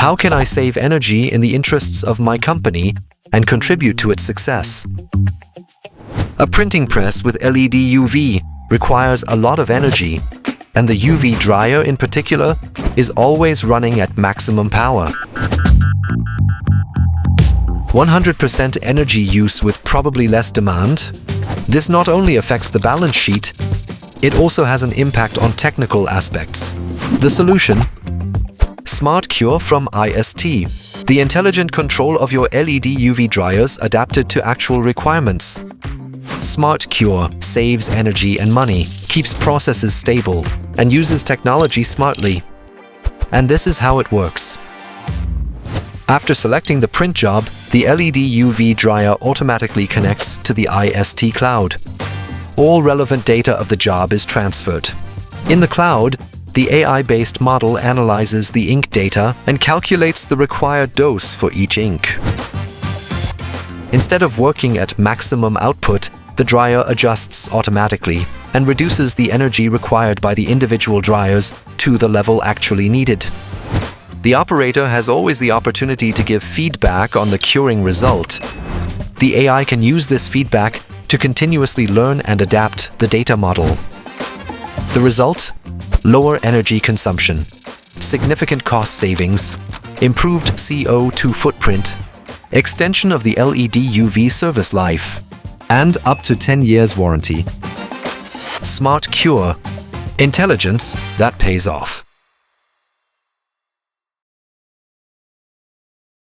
How can I save energy in the interests of my company and contribute to its success? A printing press with LED UV requires a lot of energy, and the UV dryer in particular is always running at maximum power. 100% energy use with probably less demand. This not only affects the balance sheet, it also has an impact on technical aspects. The solution? SMARTcure from IST. The intelligent control of your LED UV dryers adapted to actual requirements. SMARTcure saves energy and money, keeps processes stable, and uses technology smartly. And this is how it works. After selecting the print job, the LED UV dryer automatically connects to the IST cloud. All relevant data of the job is transferred. In the cloud, the AI-based model analyzes the ink data and calculates the required dose for each ink. Instead of working at maximum output, the dryer adjusts automatically and reduces the energy required by the individual dryers to the level actually needed. The operator has always the opportunity to give feedback on the curing result. The AI can use this feedback to continuously learn and adapt the data model. The result? Lower energy consumption, significant cost savings, improved CO2 footprint, extension of the LED UV service life, and up to 10 years warranty. SMARTcure. Intelligence that pays off.